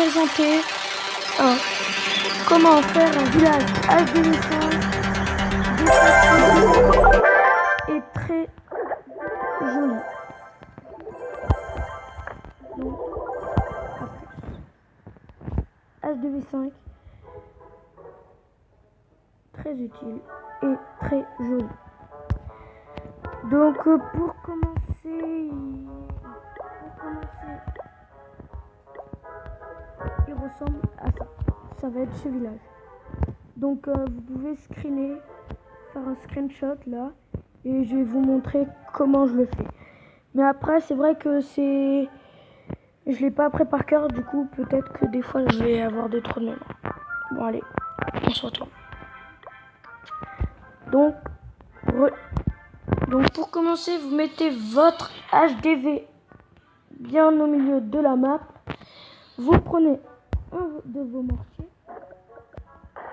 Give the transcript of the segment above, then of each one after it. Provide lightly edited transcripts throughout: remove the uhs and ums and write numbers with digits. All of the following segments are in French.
présenter comment faire un village HDV5 et très joli. Donc, HDV5, très utile et très joli. Donc pour commencer, il ressemble à ça. Ça va être ce village. Donc vous pouvez screener, faire un screenshot là, et je vais vous montrer comment je le fais. Mais après c'est vrai que je l'ai pas appris par cœur, du coup peut-être que des fois je vais avoir des trous de mémoire. Bon allez, on se retourne. Donc pour commencer, vous mettez votre HDV bien au milieu de la map. Vous prenez un de vos mortiers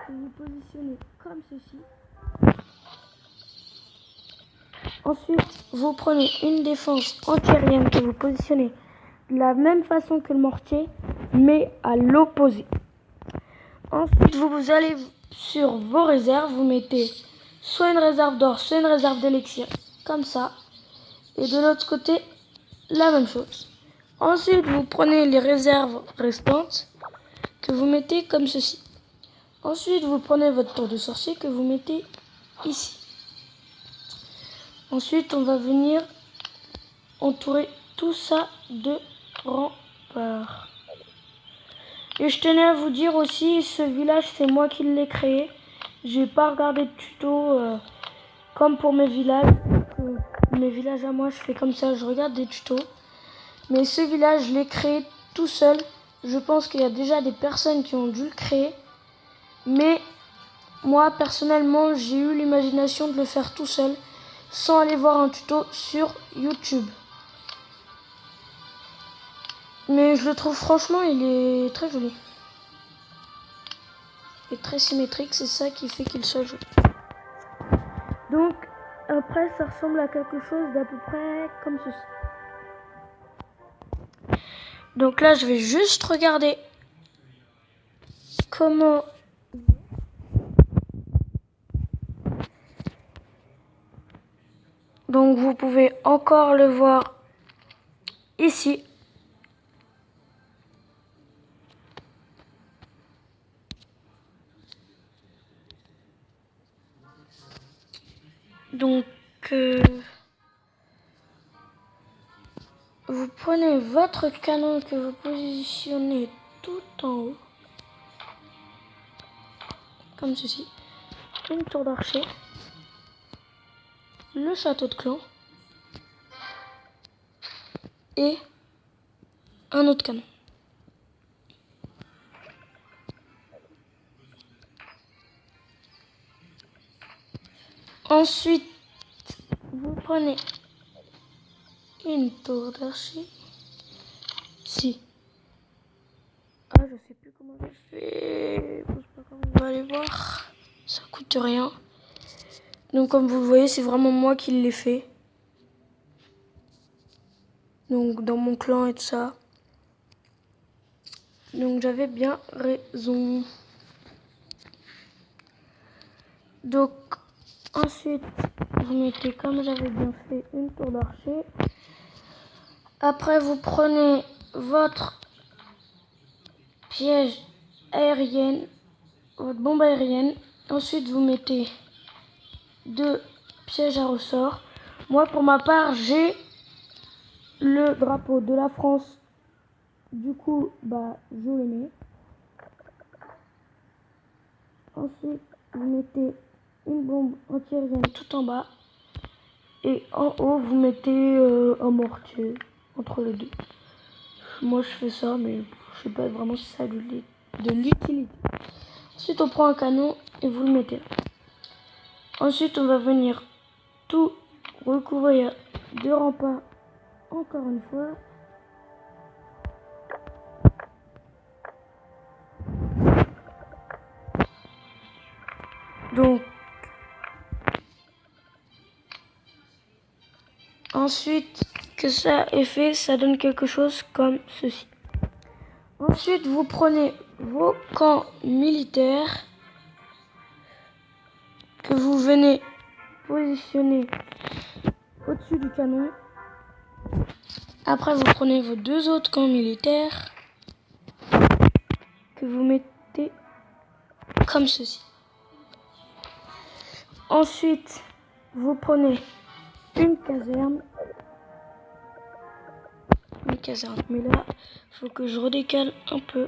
que vous positionnez comme ceci. Ensuite, vous prenez une défense antiaérienne que vous positionnez de la même façon que le mortier, mais à l'opposé. Ensuite, vous allez sur vos réserves, vous mettez soit une réserve d'or, soit une réserve d'élixir, comme ça. Et de l'autre côté, la même chose. Ensuite, vous prenez les réserves restantes que vous mettez comme ceci. Ensuite, vous prenez votre tour de sorcier que vous mettez ici. Ensuite, on va venir entourer tout ça de remparts. Et je tenais à vous dire aussi, ce village, c'est moi qui l'ai créé. J'ai pas regardé de tuto comme pour mes villages. Mes villages à moi, je fais comme ça, je regarde des tutos. Mais ce village, je l'ai créé tout seul. Je pense qu'il y a déjà des personnes qui ont dû le créer. Mais moi, personnellement, j'ai eu l'imagination de le faire tout seul, sans aller voir un tuto sur YouTube. Mais je le trouve franchement, il est très joli. Et très symétrique, c'est ça qui fait qu'il soit joli. Donc, après, ça ressemble à quelque chose d'à peu près comme ceci. Donc là, je vais juste regarder comment... Donc vous pouvez encore le voir ici. Donc vous prenez votre canon que vous positionnez tout en haut, comme ceci, une tour d'archer, le château de clan et un autre canon. Ensuite, vous prenez une tour d'archer. Si. Ah, je sais plus comment je fais. On va aller voir. Ça coûte rien. Donc, comme vous le voyez, c'est vraiment moi qui l'ai fait. Donc, dans mon clan et tout ça. Donc, j'avais bien raison. Donc, ensuite, vous mettez, comme j'avais bien fait, une tour d'archer. Après, vous prenez votre piège aérienne, votre bombe aérienne. Ensuite, vous mettez 2 pièges à ressort. Moi, pour ma part, j'ai le drapeau de la France. Du coup, je le mets. Ensuite, vous mettez une bombe antiaérienne tout en bas. Et en haut, vous mettez un mortier entre les deux. Moi, je fais ça, mais je sais pas vraiment si ça a de l'utilité. Ensuite, on prend un canon et vous le mettez là. Ensuite, on va venir tout recouvrir de remparts, encore une fois. Donc, ensuite que ça est fait, ça donne quelque chose comme ceci. Ensuite, vous prenez vos camps militaires que vous venez positionner au-dessus du canon. Après, vous prenez vos 2 autres camps militaires que vous mettez comme ceci. Ensuite, vous prenez une caserne. Mais là, il faut que je redécale un peu.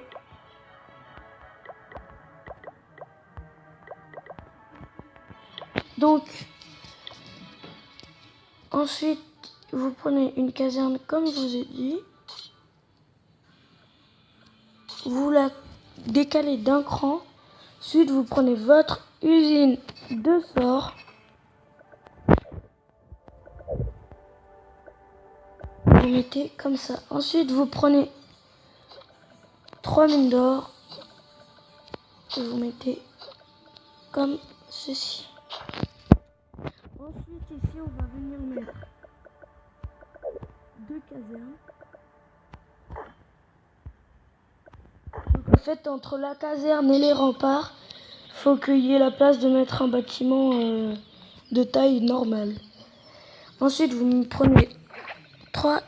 Donc, ensuite, vous prenez une caserne comme je vous ai dit. Vous la décalez d'un cran. Ensuite, vous prenez votre usine de sort. Vous mettez comme ça. Ensuite, vous prenez 3 mines d'or. Et vous mettez comme ceci. Ensuite, ici, on va venir mettre 2 casernes. Donc, en fait, entre la caserne et les remparts, il faut qu'il y ait la place de mettre un bâtiment de taille normale. Ensuite, vous prenez 3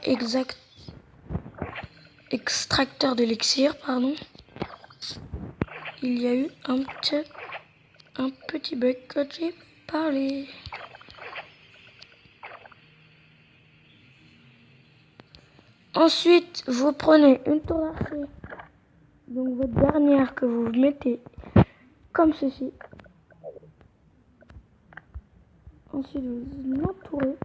extracteurs d'élixir, pardon. Il y a eu un petit bug quand j'ai parlé. Ensuite, vous prenez une tour d'archer, donc votre dernière que vous mettez comme ceci. Ensuite, vous l'entourez.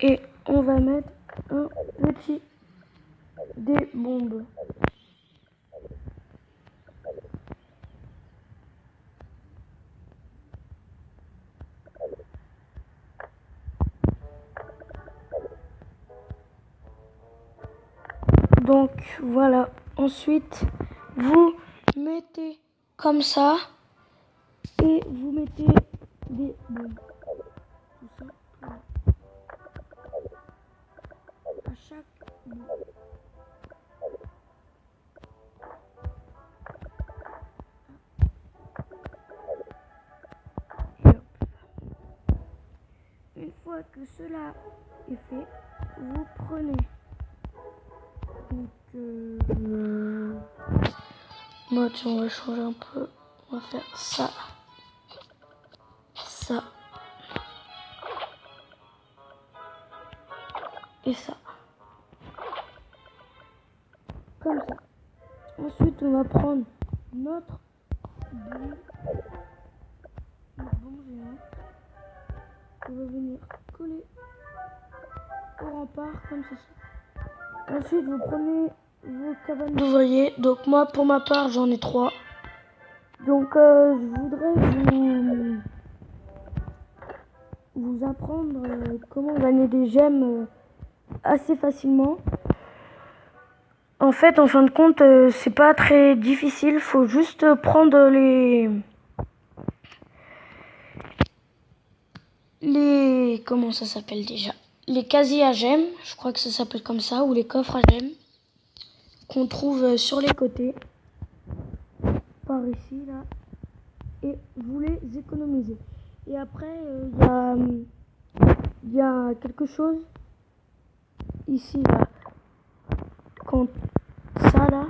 Et on va mettre un petit des bombes. Donc voilà. Ensuite, vous mettez comme ça et vous mettez des bombes. Tout ça. Voilà. À chaque bombe. Une fois que cela est fait, vous prenez moi tiens, on va changer un peu, on va faire ça, ça et ça, comme ça. Ensuite on va prendre notre bombe géante, on va venir coller au rempart comme ceci. Ensuite, vous prenez vos cabanes d'ouvriers. Donc moi, pour ma part, j'en ai 3. Donc je voudrais vous apprendre comment gagner des gemmes assez facilement. En fait, en fin de compte, c'est pas très difficile. Faut juste prendre les comment ça s'appelle déjà? Les casiers à gemmes, je crois que ça s'appelle comme ça, ou les coffres à gemmes qu'on trouve sur les côtés, par ici là, et vous les économisez. Et après, il y a quelque chose ici là, quand ça là,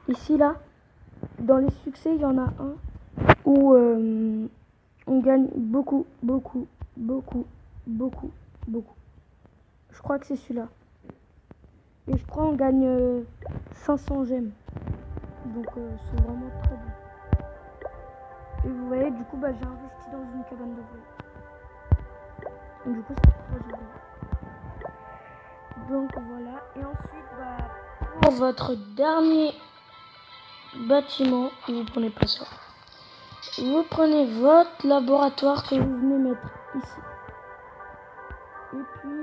ici là, dans les succès, il y en a un où on gagne beaucoup. Je crois que c'est celui-là. Et je crois qu'on gagne 500 gemmes. Donc c'est vraiment très bon. Et vous voyez, du coup, j'ai investi dans une cabane d'ouvriers. Du coup, c'est très joli. Donc voilà. Et ensuite, pour votre dernier bâtiment, vous prenez pas ça. Vous prenez votre laboratoire que vous venez mettre ici. Et puis,